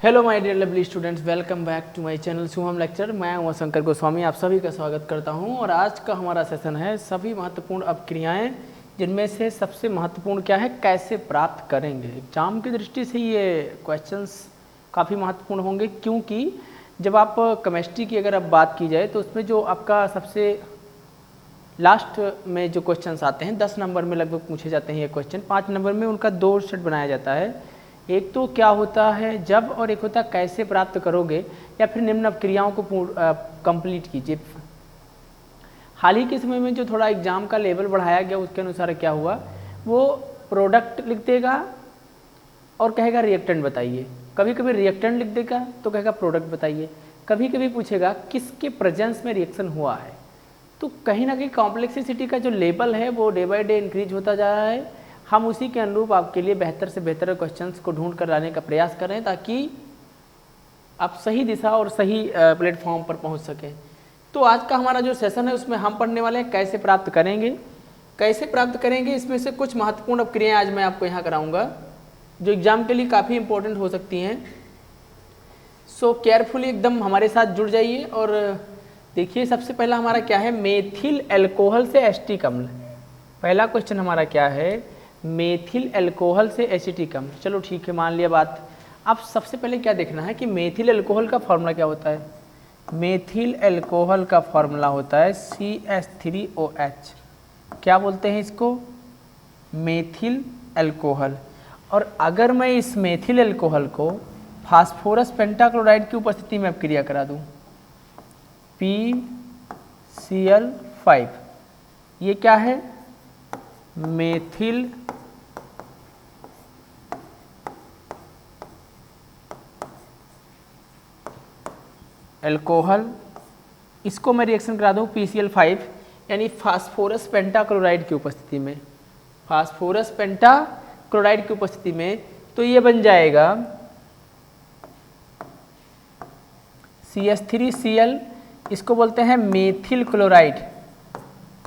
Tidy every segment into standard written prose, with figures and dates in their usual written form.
Hello my dear lovely students, welcome back to my channel Shubham lecture. मैं उमाशंकर गोस्वामी आप सभी का स्वागत करता हूं। और आज का हमारा सेशन है सभी महत्वपूर्ण अपक्रियाएं, जिनमें से सबसे महत्वपूर्ण क्या है, कैसे प्राप्त करेंगे। एग्जाम की दृष्टि से ये क्वेश्चंस काफ़ी महत्वपूर्ण होंगे, क्योंकि जब आप केमिस्ट्री की अगर अब बात की जाए तो उसमें जो आपका सबसे लास्ट में जो क्वेश्चंस आते हैं 10 नंबर में लगभग पूछे जाते हैं ये क्वेश्चन। 5 नंबर में उनका 2 सेट बनाया जाता है। एक तो क्या होता है जब, और एक होता है कैसे प्राप्त करोगे, या फिर निम्न अपक्रियाओं को कंप्लीट कीजिए। हाल ही के समय में जो थोड़ा एग्जाम का लेवल बढ़ाया गया उसके अनुसार क्या हुआ, वो प्रोडक्ट लिख देगा और कहेगा रिएक्टेंट बताइए। कभी कभी रिएक्टेंट लिख देगा तो कहेगा प्रोडक्ट बताइए। कभी कभी पूछेगा किसके प्रेजेंस में रिएक्शन हुआ है। तो कहीं ना कहीं कॉम्प्लेक्सिटी का जो लेवल है वो डे बाय डे इंक्रीज होता जा रहा है। हम उसी के अनुरूप आपके लिए बेहतर से बेहतर क्वेश्चंस को ढूंढ कर लाने का प्रयास करें, ताकि आप सही दिशा और सही प्लेटफॉर्म पर पहुंच सकें। तो आज का हमारा जो सेशन है उसमें हम पढ़ने वाले हैं कैसे प्राप्त करेंगे। कैसे प्राप्त करेंगे, इसमें से कुछ महत्वपूर्ण अपक्रियाएं आज मैं आपको यहाँ कराऊंगा, जो एग्जाम के लिए काफ़ी इंपॉर्टेंट हो सकती हैं। सो केयरफुली एकदम हमारे साथ जुड़ जाइए। और देखिए, सबसे पहला हमारा क्या है, मेथिल एल्कोहल से एसिटिक अम्ल। पहला क्वेश्चन हमारा क्या है, मेथिल एल्कोहल से एसिटिक अम्ल। चलो ठीक है, मान लिया बात। अब सबसे पहले क्या देखना है कि मेथिल एल्कोहल का फॉर्मूला क्या होता है। मेथिल एल्कोहल का फॉर्मूला होता है CH3OH। क्या बोलते हैं इसको, मेथिल एल्कोहल। और अगर मैं इस मेथिल एल्कोहल को फास्फोरस पेंटाक्लोराइड की उपस्थिति में अपक्रिया करा दूं, PCl5, ये क्या है, मेथिल एल्कोहल, इसको मैं रिएक्शन करा दूं PCl5 यानी फास्फोरस पेंटाक्लोराइड की उपस्थिति में, फास्फोरस पेंटाक्लोराइड की उपस्थिति में, तो ये बन जाएगा CH3Cl। इसको बोलते हैं मेथिल क्लोराइड।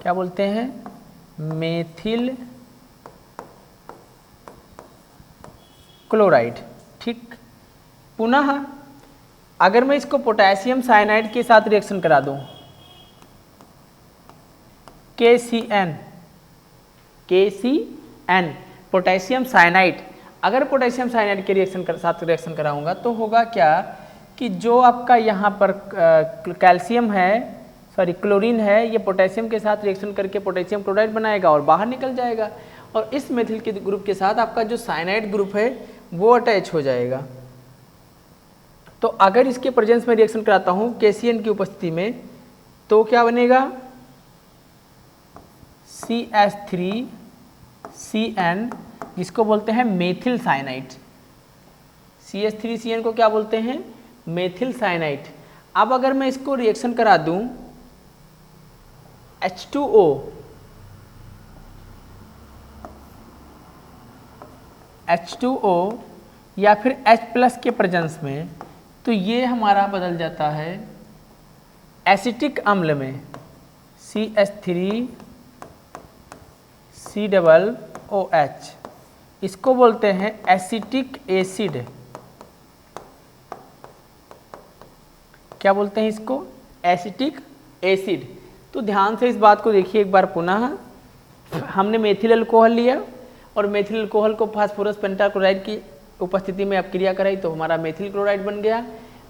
क्या बोलते हैं, मेथिल क्लोराइड। ठीक। पुनः अगर मैं इसको पोटेशियम साइनाइड के साथ रिएक्शन करा दूं, KCN, पोटेशियम साइनाइड। अगर पोटेशियम साइनाइड के साथ रिएक्शन कराऊंगा तो होगा क्या कि जो आपका यहाँ पर कैल्शियम है, सॉरी क्लोरीन है, ये पोटेशियम के साथ रिएक्शन करके पोटेशियम क्लोराइड बनाएगा और बाहर निकल जाएगा। और इस मेथिल के ग्रुप के साथ आपका जो साइनाइड ग्रुप है वो अटैच हो जाएगा। तो अगर इसके प्रेजेंस में रिएक्शन कराता हूँ KCN की उपस्थिति में, तो क्या बनेगा, CH3CN, जिसको बोलते हैं मेथिल साइनाइड। CH3CN को क्या बोलते हैं, मेथिल साइनाइड। अब अगर मैं इसको रिएक्शन करा दूं H2O या फिर H+ के प्रेजेंस में, तो ये हमारा बदल जाता है एसिटिक अम्ल में, CH3COOH। इसको बोलते हैं एसिटिक एसिड। क्या बोलते हैं इसको, एसिटिक एसिड। तो ध्यान से इस बात को देखिए एक बार पुनः। हमने मेथिल अल्कोहल लिया और मेथिल अल्कोहल को फास्फोरस पेंटाक्लोराइड की उपस्थिति में अपक्रिया कराई, तो हमारा मेथिल क्लोराइड बन गया।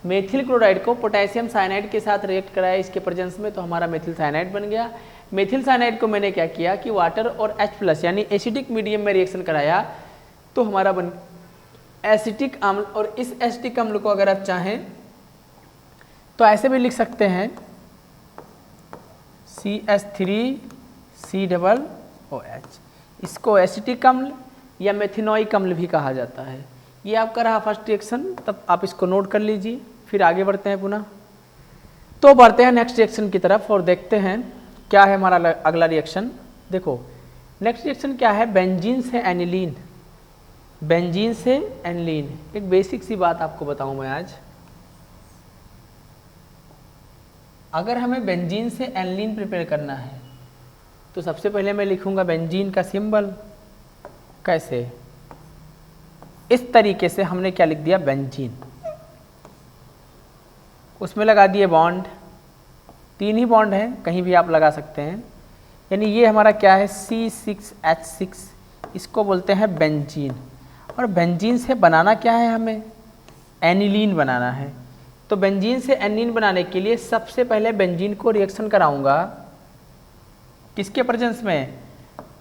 मेथिल क्लोराइड को पोटेशियम साइनाइड के साथ रिएक्ट कराया इसके प्रेजेंस में, तो हमारा मेथिल साइनाइड बन गया। मेथिल साइनाइड को मैंने क्या किया कि वाटर और H+ यानी एसिडिक मीडियम में रिएक्शन कराया, तो हमारा बन एसिटिक अम्ल। और इस एसिटिक अम्ल को अगर आप चाहें तो ऐसे भी लिख सकते हैं CH3COOH। इसको एसिटिक अम्ल या मेथिनोइक अम्ल भी कहा जाता है। ये आपका रहा फर्स्ट रिएक्शन, तब आप इसको नोट कर लीजिए। फिर आगे बढ़ते हैं पुनः। तो बढ़ते हैं नेक्स्ट रिएक्शन की तरफ और देखते हैं क्या है हमारा अगला रिएक्शन। देखो नेक्स्ट रिएक्शन क्या है, बेंजीन से एनिलीन। बेंजीन से एनिलीन, एक बेसिक सी बात आपको बताऊं मैं आज। अगर हमें बेंजीन से एनिलीन प्रिपेयर करना है तो सबसे पहले मैं लिखूंगा बेंजीन का सिंबल। कैसे, इस तरीके से हमने क्या लिख दिया, बेंजीन। उसमें लगा दिए बॉन्ड, 3 ही बॉन्ड हैं, कहीं भी आप लगा सकते हैं। यानी ये हमारा क्या है C6H6, इसको बोलते हैं बेंजीन। और बेंजीन से बनाना क्या है, हमें एनिलीन बनाना है। तो बेंजीन से एनिलीन बनाने के लिए सबसे पहले बेंजीन को रिएक्शन कराऊंगा किसके प्रेजेंस में,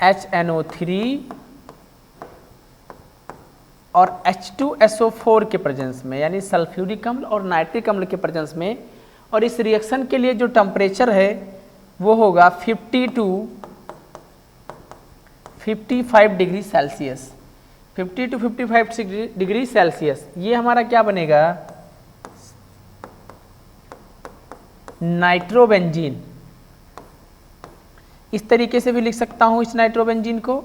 HNO3 और H2SO4 के प्रेजेंस में, यानी सल्फ्यूरिक अम्ल और नाइट्रिक अम्ल के प्रेजेंस में। और इस रिएक्शन के लिए जो टेम्परेचर है वो होगा 50 to 55 degree Celsius, 50 to 55 degree Celsius. ये हमारा क्या बनेगा, नाइट्रोबेंजीन। इस तरीके से भी लिख सकता हूँ इस नाइट्रोबेंजीन को,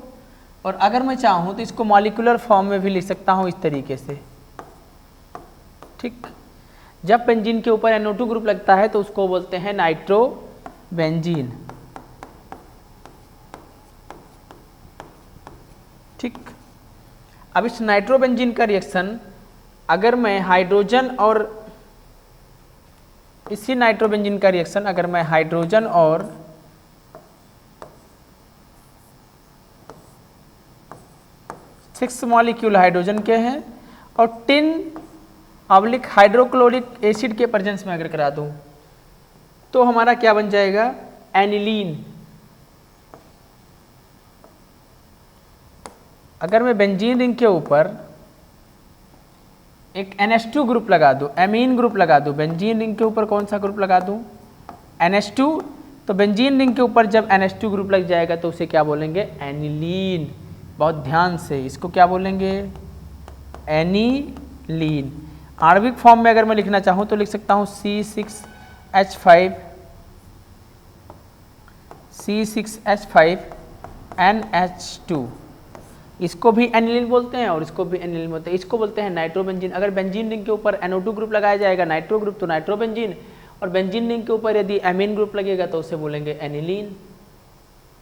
और अगर मैं चाहूँ तो इसको मॉलिक्यूलर फॉर्म में भी लिख सकता हूँ इस तरीके से। ठीक, जब बेंजीन के ऊपर NO2 ग्रुप लगता है तो उसको बोलते हैं नाइट्रोबेंजीन। ठीक, अब इस नाइट्रोबेंजीन का रिएक्शन अगर मैं हाइड्रोजन और इसी नाइट्रोबेंजीन का रिएक्शन अगर मैं हाइड्रोजन और सिक्स मॉलिक्यूल हाइड्रोजन के हैं और 10 हाइड्रोक्लोरिक एसिड के प्रेजेंस में अगर करा दूं तो हमारा क्या बन जाएगा, एनिलीन। अगर मैं बेंजीन रिंग के ऊपर एक NH2 ग्रुप लगा दूं, एमीन ग्रुप लगा दूं, बेंजीन रिंग के ऊपर कौन सा ग्रुप लगा दूं, NH2, तो बेंजीन रिंग के ऊपर जब NH2 ग्रुप लग जाएगा तो उसे क्या बोलेंगे, एनिलीन। बहुत ध्यान से, इसको क्या बोलेंगे, एनिलीन। आणविक फॉर्म में अगर मैं लिखना चाहूँ तो लिख सकता हूँ C6H5NH2। इसको भी एनिलीन बोलते हैं और इसको भी एनिलीन बोलते हैं। इसको बोलते हैं नाइट्रोबेंजीन। अगर बेंजीन रिंग के ऊपर NO2 ग्रुप लगाया जाएगा, नाइट्रो ग्रुप, तो नाइट्रोबेंजीन, और बेंजीन रिंग के ऊपर यदि एमीन ग्रुप लगेगा तो उसे बोलेंगे एनिलीन।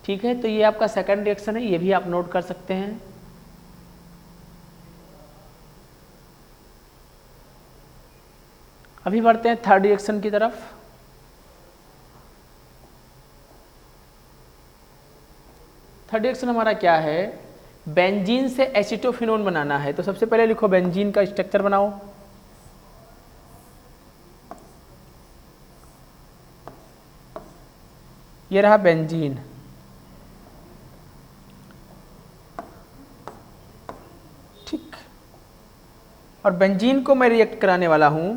ठीक है, तो ये आपका सेकंड रिएक्शन है, ये भी आप नोट कर सकते हैं। अभी बढ़ते हैं थर्ड रिएक्शन की तरफ। थर्ड रिएक्शन हमारा क्या है, बेंजीन से एसीटोफिनोन बनाना है। तो सबसे पहले लिखो बेंजीन का स्ट्रक्चर बनाओ। ये रहा बेंजीन। ठीक, और बेंजीन को मैं रिएक्ट कराने वाला हूं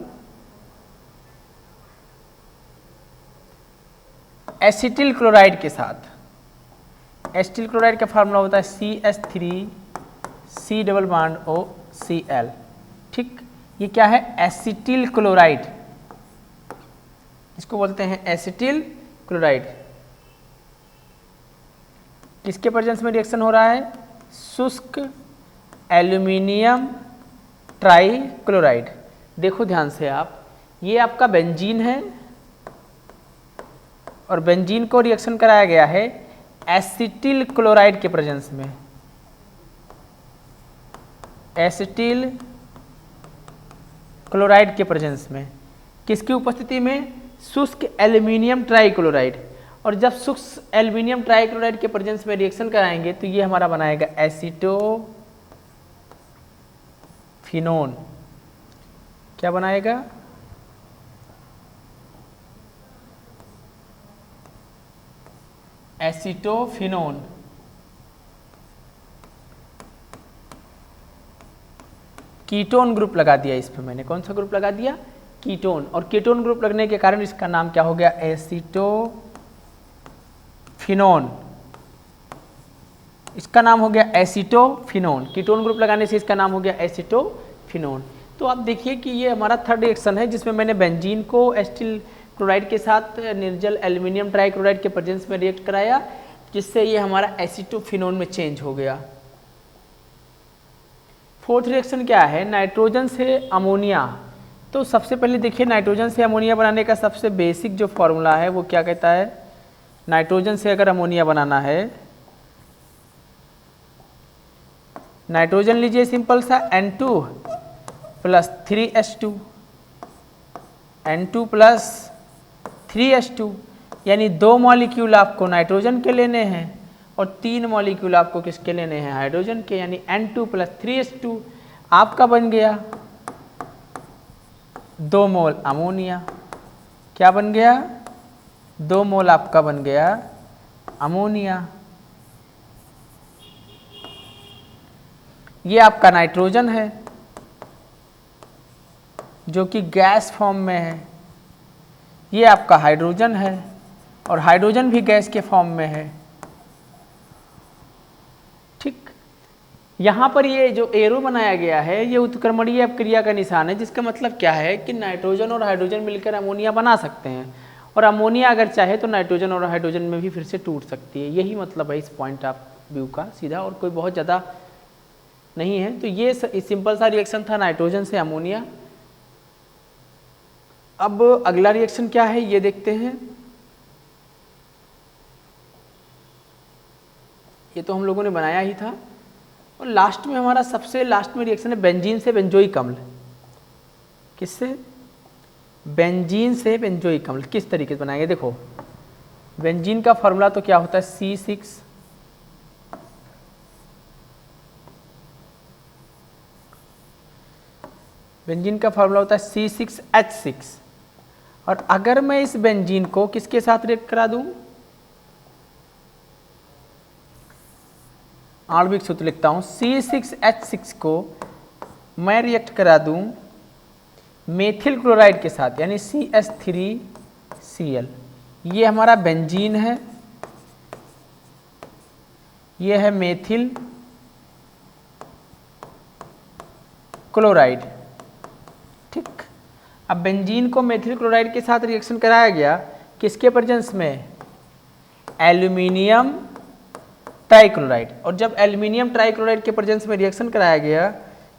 एसिटिल क्लोराइड के साथ। एसिटिल क्लोराइड का फार्मूला होता है CH3C डबल बॉन्ड OCl। ठीक, ये क्या है, एसिटिल क्लोराइड, इसको बोलते हैं एसिटिल क्लोराइड। किसके प्रेजेंस में रिएक्शन हो रहा है, शुष्क एल्यूमिनियम ट्राई क्लोराइड। देखो ध्यान से आप, ये आपका बेंजीन है और बेंजीन को रिएक्शन कराया गया है एसिटिल क्लोराइड के प्रेजेंस में। एसिटिल क्लोराइड के प्रेजेंस में, किसकी उपस्थिति में, शुष्क एल्यूमिनियम ट्राइक्लोराइड। और जब शुष्क एल्यूमिनियम ट्राइक्लोराइड के प्रेजेंस में रिएक्शन कराएंगे तो ये हमारा बनाएगा एसीटोफिनोन। क्या बनाएगा, एसीटोफिनोन। कीटोन ग्रुप लगा दिया इस पे मैंने, कौन सा ग्रुप लगा दिया, कीटोन। और कीटोन ग्रुप लगने के कारण इसका नाम क्या हो गया, एसीटोफिनोन। इसका नाम हो गया एसीटोफिनोन। कीटोन ग्रुप लगाने से इसका नाम हो गया एसीटोफिनोन। तो आप देखिए कि ये हमारा थर्ड रिएक्शन है जिसमें मैंने बेंजीन को एसिटिल क्लोराइड के साथ निर्जल एल्यूमिनियम ट्राइक्लोराइड के प्रेजेंस में रिएक्ट कराया, जिससे ये हमारा एसीटोफिनोन में चेंज हो गया। फोर्थ रिएक्शन क्या है, नाइट्रोजन से अमोनिया। तो सबसे पहले देखिए, नाइट्रोजन से अमोनिया बनाने का सबसे बेसिक जो फॉर्मूला है वो क्या कहता है, नाइट्रोजन से अगर अमोनिया बनाना है, नाइट्रोजन लीजिए सिंपल सा N2 + 3H2, N2 plus 3H2, यानी 2 मॉलिक्यूल आपको नाइट्रोजन के लेने हैं और 3 मॉलिक्यूल आपको किसके लेने हैं, हाइड्रोजन के, यानी N2 प्लस 3H2 आपका बन गया 2 मोल अमोनिया। क्या बन गया, 2 मोल आपका बन गया अमोनिया। ये आपका नाइट्रोजन है जो कि गैस फॉर्म में है, ये आपका हाइड्रोजन है और हाइड्रोजन भी गैस के फॉर्म में है। ठीक, यहाँ पर ये जो एरो बनाया गया है ये उत्क्रमणीय अपक्रिया का निशान है, जिसका मतलब क्या है कि नाइट्रोजन और हाइड्रोजन मिलकर अमोनिया बना सकते हैं और अमोनिया अगर चाहे तो नाइट्रोजन और हाइड्रोजन में भी फिर से टूट सकती है। यही मतलब है इस पॉइंट ऑफ व्यू का सीधा, और कोई बहुत ज़्यादा नहीं है। तो ये सिंपल सा रिएक्शन था नाइट्रोजन से अमोनिया। अब अगला रिएक्शन क्या है ये देखते हैं। ये तो हम लोगों ने बनाया ही था, और लास्ट में हमारा सबसे लास्ट में रिएक्शन है बेंजीन से बेंजोइक अम्ल। किससे, बेंजीन से बेंजोइक अम्ल। किस तरीके से बनाएंगे, देखो बेंजीन का फॉर्मूला तो क्या होता है C6, बेंजीन का फॉर्मूला होता है C6H6। और अगर मैं इस बेंजीन को किसके साथ रिएक्ट करा दूं, आणविक सूत्र लिखता हूं, C6H6 को मैं रिएक्ट करा दूं मेथिल क्लोराइड के साथ, यानी CH3Cl। ये हमारा बेंजीन है, ये है मेथिल क्लोराइड। ठीक, अब बेंजीन को मेथिल क्लोराइड के साथ रिएक्शन कराया गया, किसके प्रेजेंस में, एल्यूमिनियम ट्राइक्लोराइड। और जब एल्यूमिनियम ट्राइक्लोराइड के प्रेजेंस में रिएक्शन कराया गया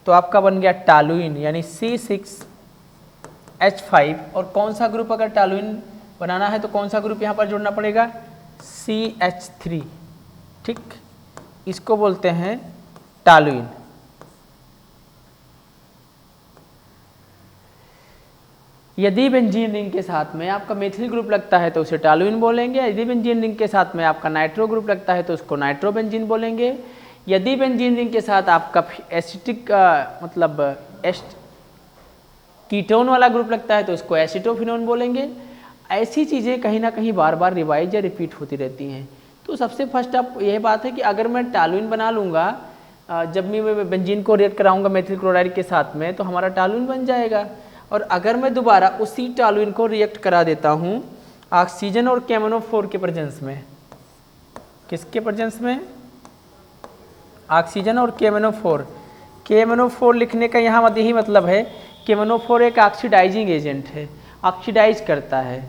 तो आपका बन गया टालुइन, यानी C6H5। और कौन सा ग्रुप अगर टालुइन बनाना है तो कौन सा ग्रुप यहाँ पर जोड़ना पड़ेगा, CH3। ठीक, इसको बोलते हैं टालुइन। यदि बेंजीन रिंग के साथ में आपका मेथिल ग्रुप लगता है तो उसे टालुइन बोलेंगे। यदि बेंजीन रिंग के साथ में आपका नाइट्रो ग्रुप लगता है तो उसको नाइट्रोबेंजीन बोलेंगे। यदि बेंजीन रिंग के साथ आपका एसिटिक मतलब कीटोन वाला ग्रुप लगता है तो उसको एसिटोफिनोन बोलेंगे। ऐसी चीज़ें कहीं ना कहीं बार बार रिवाइज या रिपीट होती रहती हैं। तो सबसे फर्स्ट आप यह बात है कि अगर मैं टालुइन बना लूँगा, जब मैं बेंजीन को रिएक्ट कराऊंगा मेथिल क्लोराइड के साथ में तो हमारा टालुइन बन जाएगा। और अगर मैं दोबारा उसी टालुइन को रिएक्ट करा देता हूँ ऑक्सीजन और KMnO4 के प्रेजेंस में, किसके प्रेजेंस में, ऑक्सीजन और KMnO4। KMnO4 लिखने का यहाँ यही मतलब है, KMnO4 एक ऑक्सीडाइजिंग एजेंट है, ऑक्सीडाइज करता है।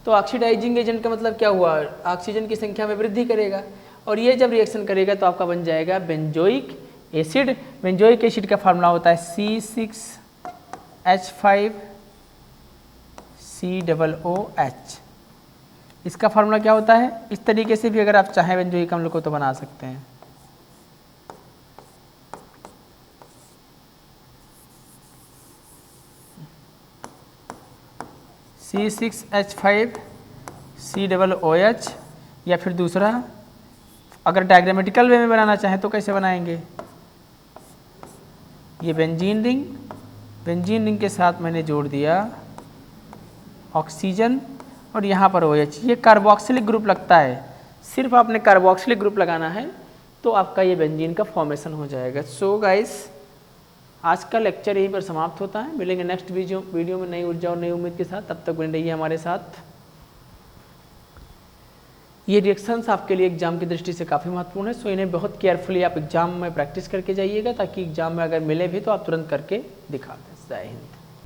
तो ऑक्सीडाइजिंग एजेंट का मतलब क्या हुआ, ऑक्सीजन की संख्या में वृद्धि करेगा और ये जब रिएक्शन करेगा तो आपका बन जाएगा बेंजोइक एसिड। बेंजोइक एसिड का फार्मूला होता है C6H5COOH। इसका फार्मूला क्या होता है, इस तरीके से भी अगर आप चाहें बेंजोइक अम्ल को तो बना सकते हैं। C6H5COOH। या फिर दूसरा अगर डायग्रामेटिकल वे में बनाना चाहें तो कैसे बनाएंगे, ये बेंजीन रिंग, बेंजीन रिंग के साथ मैंने जोड़ दिया ऑक्सीजन और यहाँ पर OH। ये कार्बोक्सिलिक ग्रुप लगता है, सिर्फ आपने कार्बोक्सिलिक ग्रुप लगाना है तो आपका ये बेंजीन का फॉर्मेशन हो जाएगा। सो गाइस, आज का लेक्चर यहीं पर समाप्त होता है। मिलेंगे नेक्स्ट वीडियो में नई ऊर्जा और नई उम्मीद के साथ। तब तक बने रहिए हमारे साथ। ये रिएक्शंस आपके लिए एग्जाम की दृष्टि से काफ़ी महत्वपूर्ण है, सो इन्हें बहुत केयरफुली आप एग्जाम में प्रैक्टिस करके जाइएगा ताकि एग्जाम में अगर मिले भी तो आप तुरंत करके दिखा दें। जय हिंद।